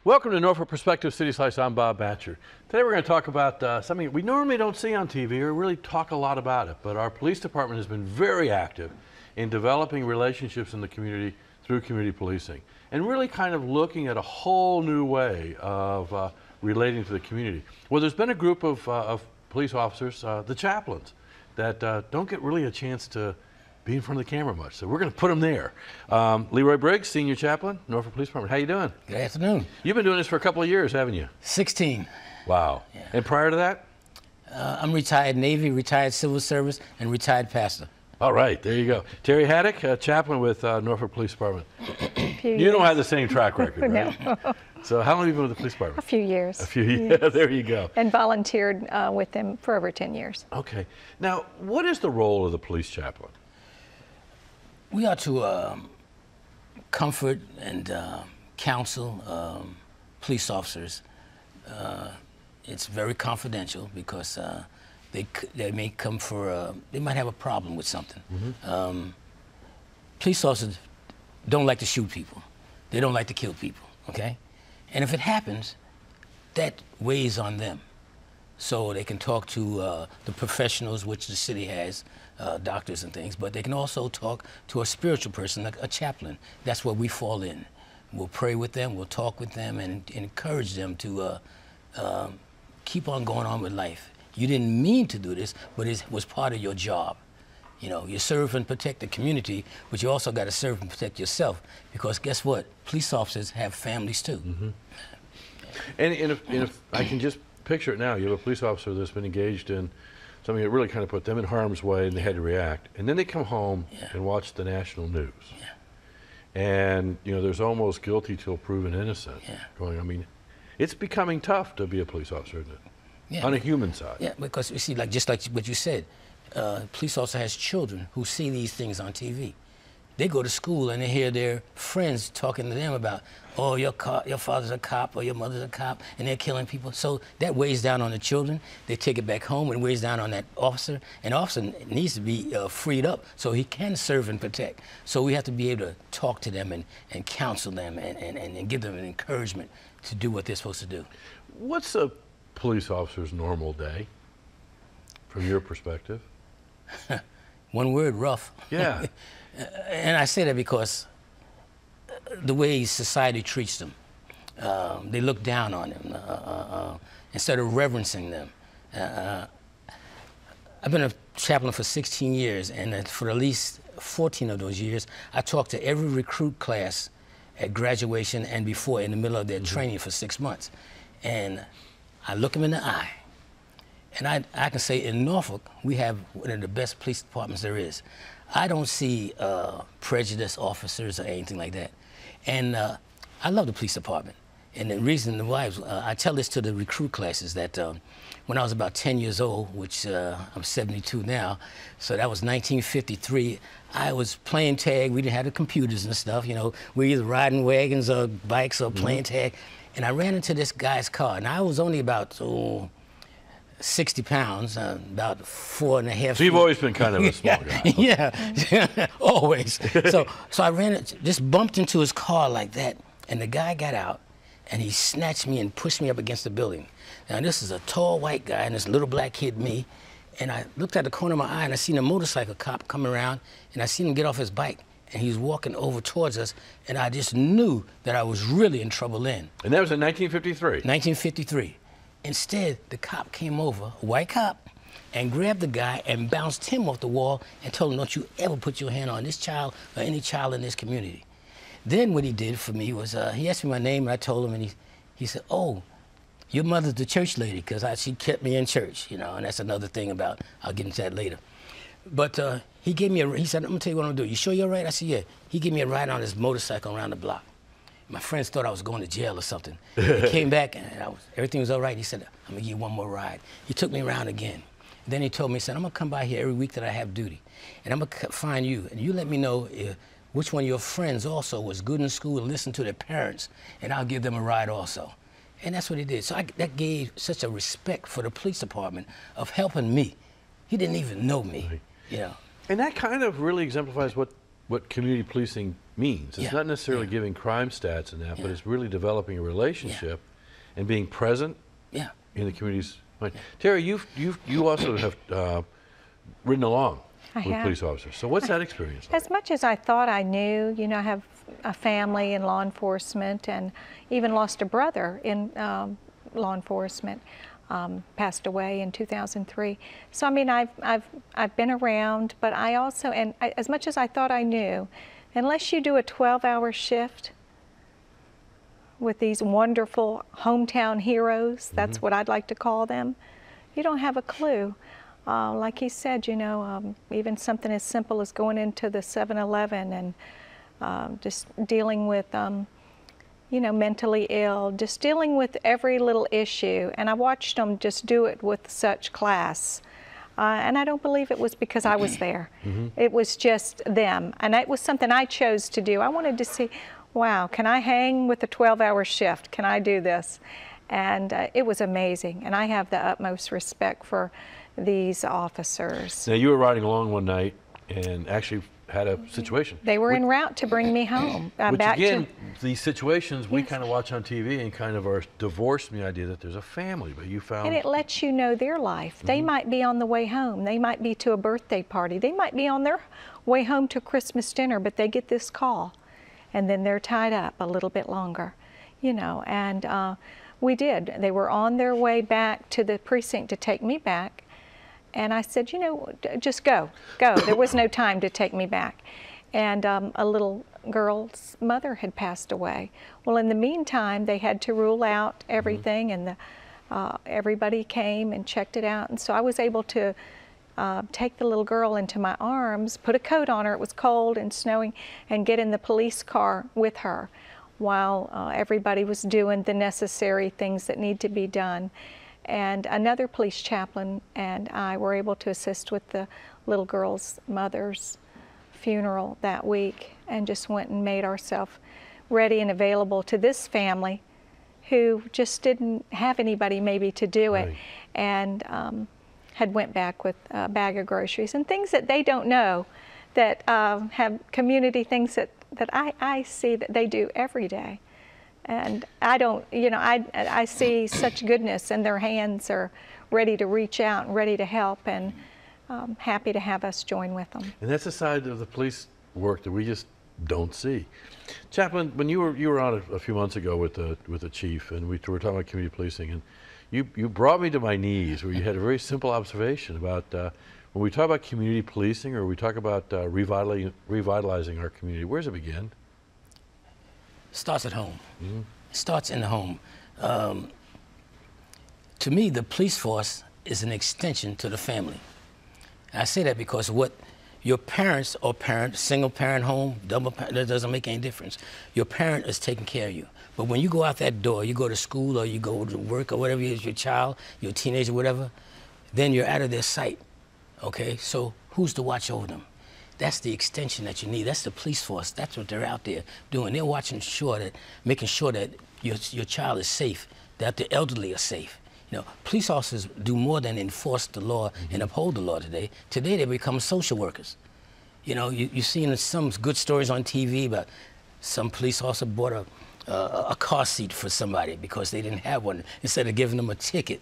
Welcome to Norfolk Perspective City Slice. I'm Bob Batcher. Today we're going to talk about something we normally don't see on TV or really talk a lot about it, but our police department has been very active in developing relationships in the community through community policing and really kind of looking at a whole new way of relating to the community. Well, there's been a group of police officers, the chaplains, that don't get really a chance to be in front of the camera much, so we're going to put them there. Leroy Briggs, Senior Chaplain, Norfolk Police Department. How you doing? Good afternoon. You've been doing this for a couple of years, haven't you? 16. Wow. Yeah. And prior to that? I'm retired Navy, retired Civil Service, and retired pastor. All right, there you go. Terry Haddock, Chaplain with Norfolk Police Department. You don't have the same track record, right? No. So how long have you been with the police department? A few years. A few years, yeah, there you go. And volunteered with them for over 10 years. Okay. Now, what is the role of the police chaplain? We are to comfort and counsel police officers. It's very confidential because they may come for, they might have a problem with something. Mm-hmm. Police officers don't like to shoot people. They don't like to kill people, okay? And if it happens, that weighs on them. So they can talk to the professionals, which the city has, doctors and things, but they can also talk to a spiritual person, like a chaplain. That's where we fall in. We'll pray with them, we'll talk with them, and encourage them to keep on going on with life. You didn't mean to do this, but it was part of your job. You know, you serve and protect the community, but you also got to serve and protect yourself, because guess what? Police officers have families too. Mm-hmm. And if I can just picture it now, you have a police officer that's been engaged in something that really kind of put them in harm's way and they had to react. And then they come home and watch the national news. Yeah. And, you know, there's almost guilty till proven innocent going. I mean, it's becoming tough to be a police officer, isn't it? Yeah. On a human side. Yeah, because you see, just like what you said, police officer has children who see these things on TV. They go to school and they hear their friends talking to them about, oh, your father's a cop or your mother's a cop, and they're killing people. So that weighs down on the children. They take it back home and weighs down on that officer. And the officer needs to be freed up so he can serve and protect. So we have to be able to talk to them and counsel them and give them an encouragement to do what they're supposed to do. What's a police officer's normal day, from your perspective? One word, rough. Yeah. And I say that because the way society treats them, they look down on them instead of reverencing them. I've been a chaplain for 16 years, and for at least 14 of those years, I talked to every recruit class at graduation and before, in the middle of their training for 6 months. And I look them in the eye, and I can say in Norfolk, we have one of the best police departments there is. I don't see prejudiced officers or anything like that. And I love the police department. And the reason why I tell this to the recruit classes that when I was about 10 years old, which I'm 72 now, so that was 1953, I was playing tag. We didn't have the computers and stuff, you know. We were either riding wagons or bikes or playing tag. And I ran into this guy's car. And I was only about 60 pounds, about 4.5 feet. So you've always been kind of a small guy. Yeah, always. So I just bumped into his car like that, and the guy got out, and he snatched me and pushed me up against the building. Now this is a tall white guy, and this little black kid, me, and I looked at the corner of my eye, and I seen a motorcycle cop coming around, and I seen him get off his bike, and he was walking over towards us, and I just knew that I was really in trouble then. And that was in 1953? 1953. Instead, the cop came over, a white cop, and grabbed the guy and bounced him off the wall and told him, don't you ever put your hand on this child or any child in this community. Then what he did for me was, he asked me my name, and I told him, and he said, oh, your mother's the church lady, because she kept me in church, you know, and that's another thing about, I'll get into that later. But he gave me he said, I'm gonna tell you what I'm gonna do. You sure you're right? I said, yeah. He gave me a ride on his motorcycle around the block. My friends thought I was going to jail or something. He came back and everything was all right. He said, I'm gonna give you one more ride. He took me around again. Then he told me, he said, I'm gonna come by here every week that I have duty. And I'm gonna find you, and you let me know which one of your friends also was good in school and listened to their parents, and I'll give them a ride also. And that's what he did. So that gave such a respect for the police department of helping me. He didn't even know me, you know. And that kind of really exemplifies what what community policing means. It's Yeah. not necessarily Yeah. giving crime stats and that, but Yeah. it's really developing a relationship and being present Yeah. in the community's mind. Terry, you also have ridden along I with have. police officers. So what's that experience like? As much as I thought I knew, you know, I have a family in law enforcement and even lost a brother in law enforcement. Passed away in 2003. So I mean, I've been around, but I also, as much as I thought I knew, unless you do a 12-hour shift with these wonderful hometown heroes, that's what I'd like to call them, you don't have a clue. Like he said, you know, even something as simple as going into the 7-Eleven and just dealing with you know, mentally ill, just dealing with every little issue. And I watched them just do it with such class. And I don't believe it was because I was there. It was just them. And it was something I chose to do. I wanted to see, wow, can I hang with a 12-hour shift? Can I do this? And it was amazing. And I have the utmost respect for these officers. Now, you were riding along one night and actually had a situation. They were en route to bring me home. Which back again, to, these situations we Yes. kind of watch on TV and kind of are divorced from the idea that there's a family, but you found... and it lets you know their life. They might be on the way home. They might be to a birthday party. They might be on their way home to Christmas dinner, but they get this call. And then they're tied up a little bit longer, you know. And we did. They were on their way back to the precinct to take me back. And I said, you know, just go. There was no time to take me back. And a little girl's mother had passed away. Well, in the meantime, they had to rule out everything, and everybody came and checked it out. And so I was able to take the little girl into my arms, put a coat on her, it was cold and snowing, and get in the police car with her while everybody was doing the necessary things that need to be done. And another police chaplain and I were able to assist with the little girl's mother's funeral that week, and just went and made ourselves ready and available to this family who just didn't have anybody maybe to do it. Right. And had went back with a bag of groceries and things that they don't know, that have community things that I see that they do every day. And I don't, you know, I see such goodness, and their hands are ready to reach out and ready to help, and happy to have us join with them. And that's a side of the police work that we just don't see. Chaplain, when you were on a few months ago with the chief, and we were talking about community policing, and you brought me to my knees, where you had a very simple observation about when we talk about community policing, or we talk about revitalizing our community, where does it begin? Starts at home. It starts in the home. To me, the police force is an extension to the family. And I say that because what your parents or single parent home, double parent, that doesn't make any difference. Your parent is taking care of you. But when you go out that door, you go to school or you go to work or whatever it is, your child, your teenager, whatever, then you're out of their sight. Okay, so who's to watch over them? That's the extension that you need. That's the police force. That's what they're out there doing. They're making sure that your child is safe, that the elderly are safe. You know, police officers do more than enforce the law and uphold the law today. Today they become social workers. You know, you've seen some good stories on TV about some police officer bought a car seat for somebody because they didn't have one. Instead of giving them a ticket,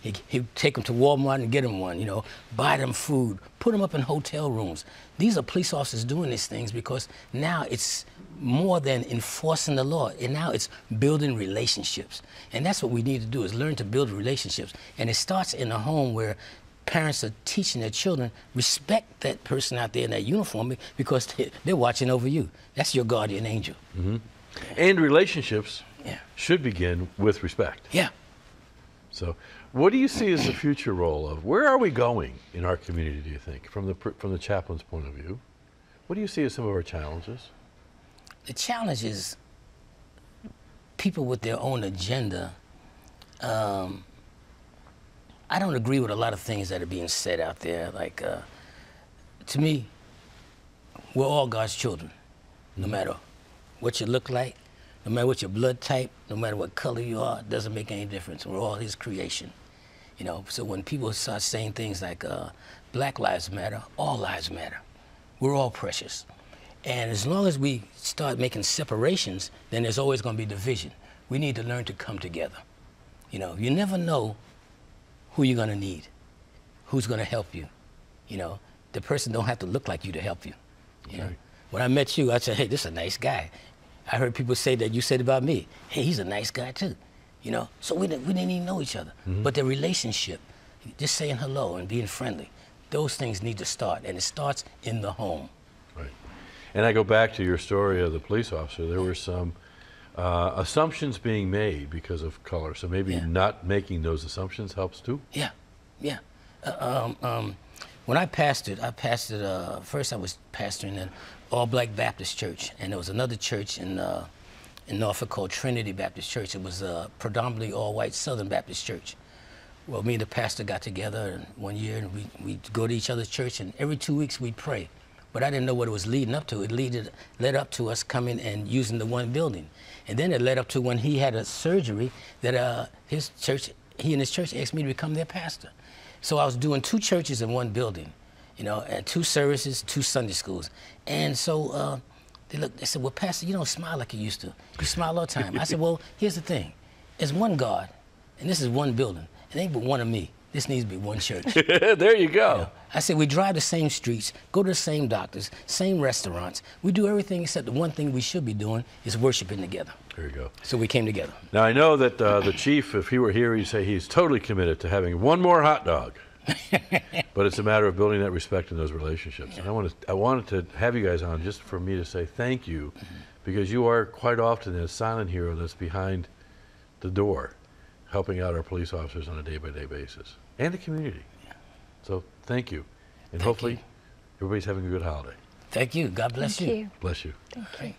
he'd take them to Walmart and get them one, you know, buy them food, put them up in hotel rooms. These are police officers doing these things because now it's more than enforcing the law, and now it's building relationships. And that's what we need to do, is learn to build relationships. And it starts in the home, where parents are teaching their children, respect that person out there in that uniform, because they're watching over you. That's your guardian angel. And relationships should begin with respect. Yeah. So what do you see as the future role of, where are we going in our community, do you think, from the chaplain's point of view? What do you see as some of our challenges? The challenge is people with their own agenda. I don't agree with a lot of things that are being said out there. Like, to me, we're all God's children, no matter what you look like, no matter what your blood type, no matter what color you are, it doesn't make any difference. We're all His creation. You know, so when people start saying things like Black Lives Matter, all lives matter. We're all precious. And as long as we start making separations, then there's always going to be division. We need to learn to come together. You know, you never know who you're going to need, who's going to help you. You know, the person don't have to look like you to help you. You know? When I met you, I said, hey, this is a nice guy. I heard people say that you said about me, hey, he's a nice guy too. You know, so we didn't even know each other. But the relationship, just saying hello and being friendly, those things need to start, and it starts in the home. Right. And I go back to your story of the police officer. There were some assumptions being made because of color, so maybe not making those assumptions helps too? Yeah, yeah. When I pastored, first I was pastoring an all-black Baptist church, and there was another church in Norfolk called Trinity Baptist Church. It was a predominantly all-white Southern Baptist church. Well, me and the pastor got together one year, and we'd go to each other's church, and every 2 weeks we'd pray. But I didn't know what it was leading up to. It led up to us coming and using the one building. And then it led up to when he had a surgery that he and his church asked me to become their pastor. So I was doing 2 churches in one building, you know, and 2 services, 2 Sunday schools. And so they said, well, Pastor, you don't smile like you used to. You smile all the time. I said, well, here's the thing. There's one God, and this is one building. It ain't but one of me. This needs to be one church. There you go. You know, I said, we drive the same streets, go to the same doctors, same restaurants. We do everything except the one thing we should be doing is worshiping together. There you go. So we came together. Now, I know that the chief, if he were here, he'd say he's totally committed to having one more hot dog. But it's a matter of building that respect in those relationships. And I wanted to have you guys on just for me to say thank you, because you are quite often a silent hero that's behind the door, helping out our police officers on a day-by-day basis, and the community. So thank you. And hopefully everybody's having a good holiday. Thank you. God bless you. Thank you. Bless you. Thank you.